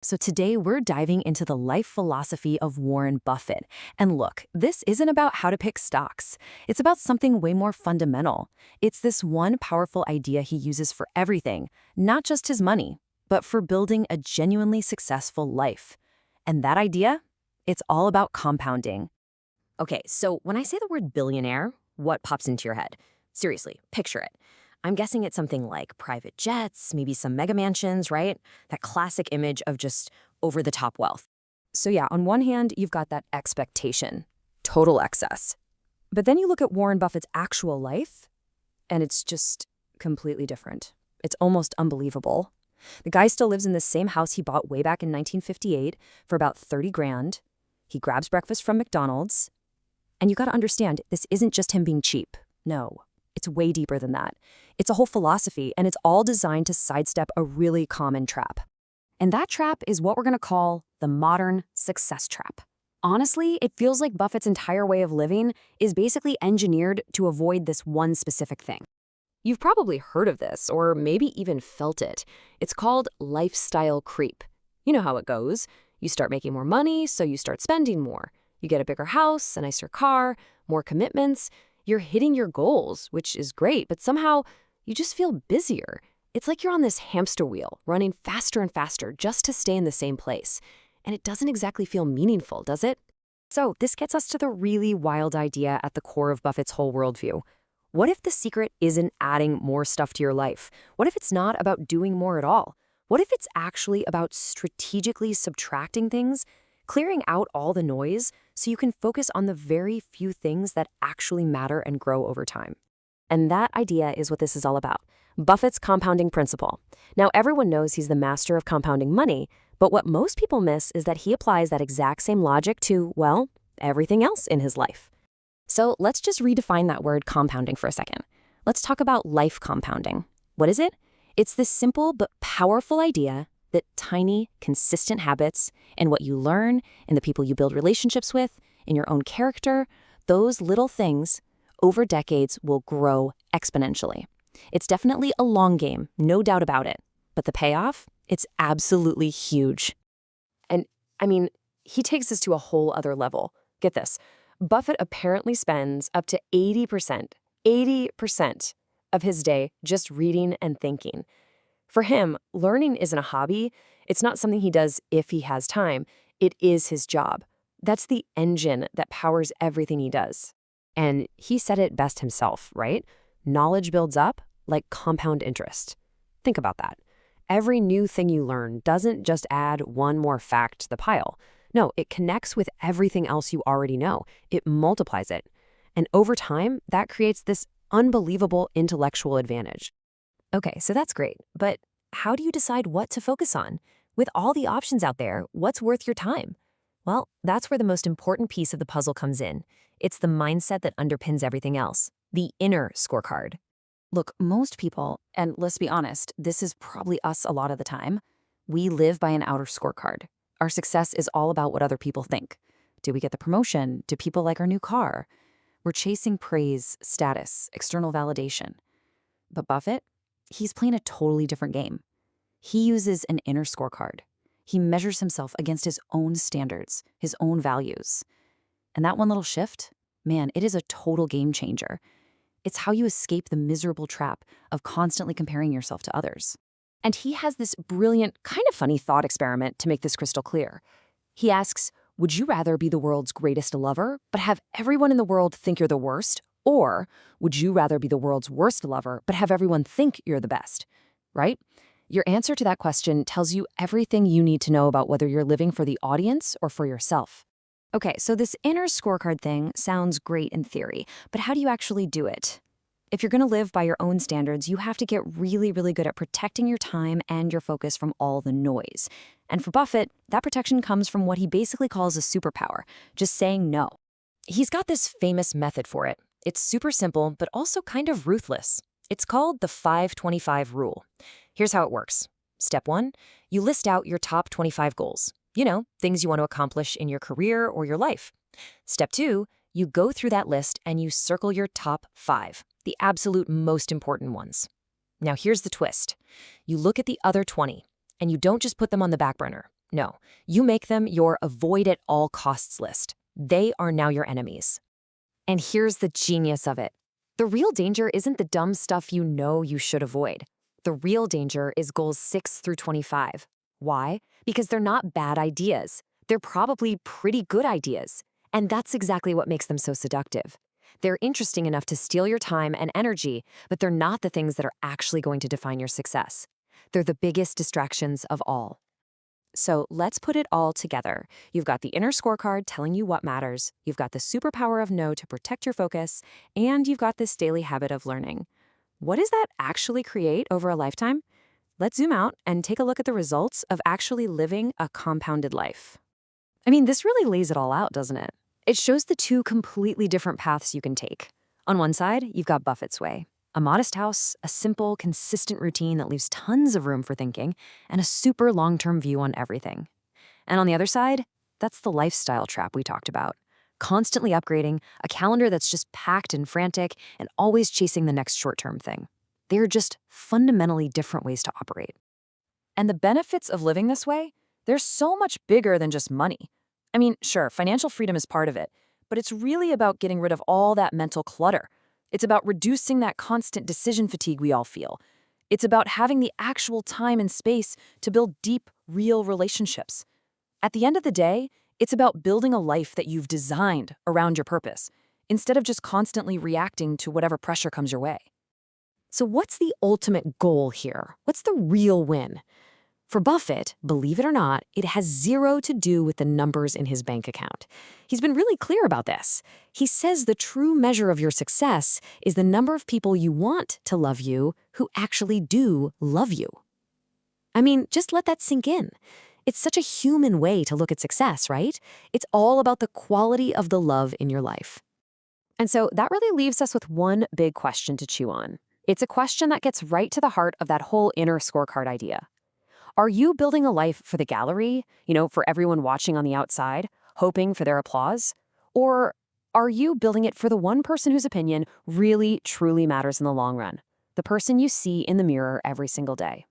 So today we're diving into the life philosophy of Warren Buffett. And look, this isn't about how to pick stocks. It's about something way more fundamental. It's this one powerful idea he uses for everything, not just his money, but for building a genuinely successful life. And that idea? It's all about compounding. Okay, so when I say the word billionaire, what pops into your head? Seriously, picture it. I'm guessing it's something like private jets, maybe some mega mansions, right? That classic image of just over-the-top wealth. So yeah, on one hand, you've got that expectation, total excess. But then you look at Warren Buffett's actual life, and it's just completely different. It's almost unbelievable. The guy still lives in the same house he bought way back in 1958 for about 30 grand. He grabs breakfast from McDonald's. And you gotta understand, this isn't just him being cheap. No, it's way deeper than that. It's a whole philosophy, and it's all designed to sidestep a really common trap. And that trap is what we're gonna call the modern success trap. Honestly, it feels like Buffett's entire way of living is basically engineered to avoid this one specific thing. You've probably heard of this, or maybe even felt it. It's called lifestyle creep. You know how it goes. You start making more money, so you start spending more. You get a bigger house, a nicer car, more commitments. You're hitting your goals, which is great, but somehow you just feel busier. It's like you're on this hamster wheel, running faster and faster just to stay in the same place. And it doesn't exactly feel meaningful, does it? So this gets us to the really wild idea at the core of Buffett's whole worldview. What if the secret isn't adding more stuff to your life? What if it's not about doing more at all? What if it's actually about strategically subtracting things, clearing out all the noise so you can focus on the very few things that actually matter and grow over time? And that idea is what this is all about. Buffett's compounding principle. Now, everyone knows he's the master of compounding money, but what most people miss is that he applies that exact same logic to, well, everything else in his life. So let's just redefine that word compounding for a second. Let's talk about life compounding. What is it? It's this simple but powerful idea that tiny, consistent habits and what you learn and the people you build relationships with, in your own character, those little things over decades will grow exponentially. It's definitely a long game, no doubt about it. But the payoff? It's absolutely huge. And I mean, he takes this to a whole other level. Get this. Buffett apparently spends up to 80% of his day just reading and thinking. For him, learning isn't a hobby. It's not something he does if he has time. It is his job. That's the engine that powers everything he does. And he said it best himself, right? Knowledge builds up like compound interest. Think about that. Every new thing you learn doesn't just add one more fact to the pile. No, it connects with everything else you already know. It multiplies it. And over time, that creates this unbelievable intellectual advantage. Okay, so that's great, but how do you decide what to focus on? With all the options out there, what's worth your time? Well, that's where the most important piece of the puzzle comes in. It's the mindset that underpins everything else, the inner scorecard. Look, most people, and let's be honest, this is probably us a lot of the time, we live by an outer scorecard. Our success is all about what other people think. Do we get the promotion? Do people like our new car? We're chasing praise, status, external validation. But Buffett? He's playing a totally different game. He uses an inner scorecard. He measures himself against his own standards, his own values. And that one little shift, man, it is a total game changer. It's how you escape the miserable trap of constantly comparing yourself to others. And he has this brilliant, kind of funny thought experiment to make this crystal clear. He asks, would you rather be the world's greatest lover, but have everyone in the world think you're the worst? Or would you rather be the world's worst lover, but have everyone think you're the best? Right? Your answer to that question tells you everything you need to know about whether you're living for the audience or for yourself. Okay, so this inner scorecard thing sounds great in theory, but how do you actually do it? If you're going to live by your own standards, you have to get really, really good at protecting your time and your focus from all the noise. And for Buffett, that protection comes from what he basically calls a superpower, just saying no. He's got this famous method for it. It's super simple, but also kind of ruthless. It's called the 5-25 rule. Here's how it works. Step 1, you list out your top 25 goals. You know, things you want to accomplish in your career or your life. Step 2, you go through that list and you circle your top 5, the absolute most important ones. Now here's the twist. You look at the other 20, and you don't just put them on the back burner. No, you make them your avoid at all costs list. They are now your enemies. And here's the genius of it. The real danger isn't the dumb stuff you know you should avoid. The real danger is goals 6 through 25. Why? Because they're not bad ideas. They're probably pretty good ideas. And that's exactly what makes them so seductive. They're interesting enough to steal your time and energy, but they're not the things that are actually going to define your success. They're the biggest distractions of all. So let's put it all together. You've got the inner scorecard telling you what matters, you've got the superpower of no to protect your focus, and you've got this daily habit of learning. What does that actually create over a lifetime? Let's zoom out and take a look at the results of actually living a compounded life. I mean, this really lays it all out, doesn't it? It shows the two completely different paths you can take. On one side, you've got Buffett's way. A modest house, a simple, consistent routine that leaves tons of room for thinking, and a super long-term view on everything. And on the other side, that's the lifestyle trap we talked about. Constantly upgrading, a calendar that's just packed and frantic, and always chasing the next short-term thing. They're just fundamentally different ways to operate. And the benefits of living this way, they're so much bigger than just money. I mean, sure, financial freedom is part of it, but it's really about getting rid of all that mental clutter. It's about reducing that constant decision fatigue we all feel. It's about having the actual time and space to build deep, real relationships. At the end of the day, it's about building a life that you've designed around your purpose, instead of just constantly reacting to whatever pressure comes your way. So what's the ultimate goal here? What's the real win? For Buffett, believe it or not, it has zero to do with the numbers in his bank account. He's been really clear about this. He says the true measure of your success is the number of people you want to love you who actually do love you. I mean, just let that sink in. It's such a human way to look at success, right? It's all about the quality of the love in your life. And so that really leaves us with one big question to chew on. It's a question that gets right to the heart of that whole inner scorecard idea. Are you building a life for the gallery, for everyone watching on the outside, hoping for their applause? Or are you building it for the one person whose opinion really, truly matters in the long run? The person you see in the mirror every single day.